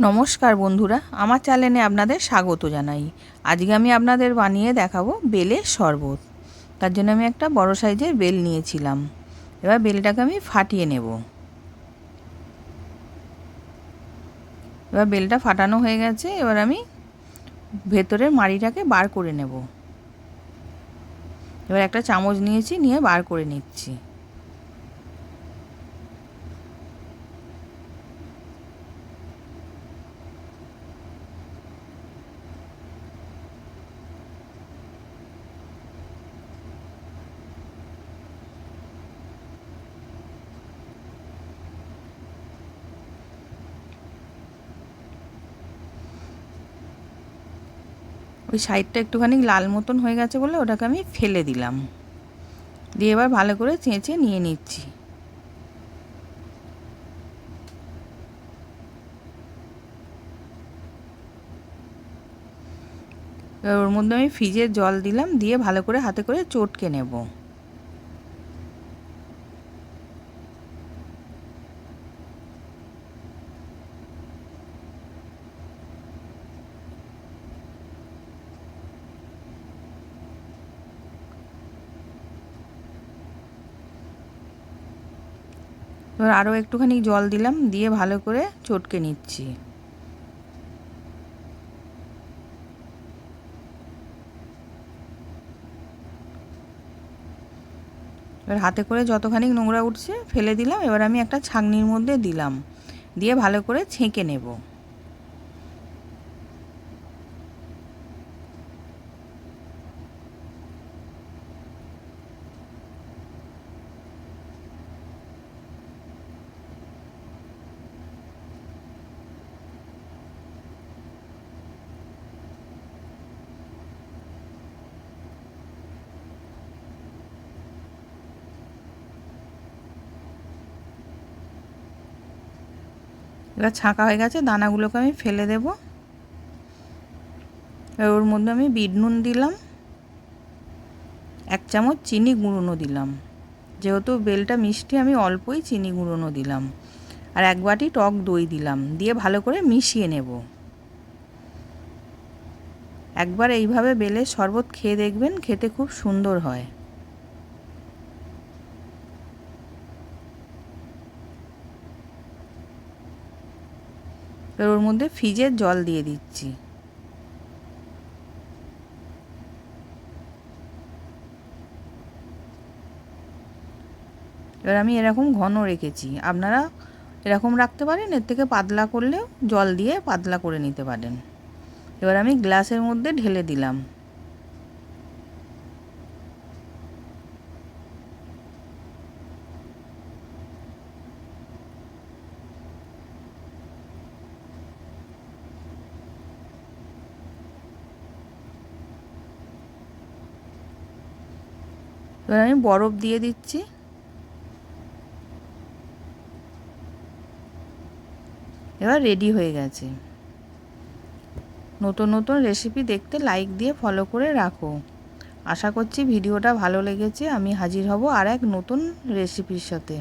নমস্কার বন্ধুরা, আমার চ্যানেলে আপনাদের স্বাগত জানাই। আজকে আমি আপনাদের বানিয়ে দেখাবো বেলের শরবত। তার জন্য আমি একটা বড় সাইজের বেল নিয়েছিলাম। এবার বেলটাকে আমি ফাটিয়ে নেব। এবার বেলটা ফাটানো হয়ে গেছে। এবার আমি ভেতরের মাড়িটাকে বার করে নেব। এবার একটা চামচ নিয়েছি, নিয়ে বার করে নিচ্ছি। ওই সাইডটা একটুখানি লাল মতন হয়ে গেছে বলে ওটাকে আমি ফেলে দিলাম। দিয়ে এবার ভালো করে চেঁচে নিয়ে নিচ্ছি। এবার ওর মধ্যে আমি ফ্রিজের জল দিলাম, দিয়ে ভালো করে হাতে করে চটকে নেব। এবার আরও একটুখানি জল দিলাম, দিয়ে ভালো করে চটকে নিচ্ছি। এবার হাতে করে যতখানি নোংরা উঠছে ফেলে দিলাম। এবার আমি একটা ছাঁকনির মধ্যে দিলাম, দিয়ে ভালো করে ছেঁকে নেব। এবার ছাঁকা হয়ে গেছে, দানাগুলোকে আমি ফেলে দেব। এবার ওর মধ্যে আমি বিট নুন দিলাম, 1 চামচ চিনি গুঁড়োনো দিলাম। যেহেতু বেলটা মিষ্টি আমি অল্পই চিনি গুঁড়োনো দিলাম। আর 1 বাটি টক দই দিলাম, দিয়ে ভালো করে মিশিয়ে নেব। একবার এইভাবে বেলের শরবত খেয়ে দেখবেন, খেতে খুব সুন্দর হয়। এবার ওর মধ্যে ফ্রিজের জল দিয়ে দিচ্ছি। এবার আমি এরকম ঘন রেখেছি, আপনারা এরকম রাখতে পারেন, এর থেকে পাতলা করলেও জল দিয়ে পাতলা করে নিতে পারেন। এবার আমি গ্লাসের মধ্যে ঢেলে দিলাম। এবার আমি বরফ দিয়ে দিচ্ছি। এবার রেডি হয়ে গেছে। নতুন নতুন রেসিপি দেখতে লাইক দিয়ে ফলো করে রাখো। আশা করছি ভিডিওটা ভালো লেগেছে। আমি হাজির হব আর এক নতুন রেসিপির সাথে।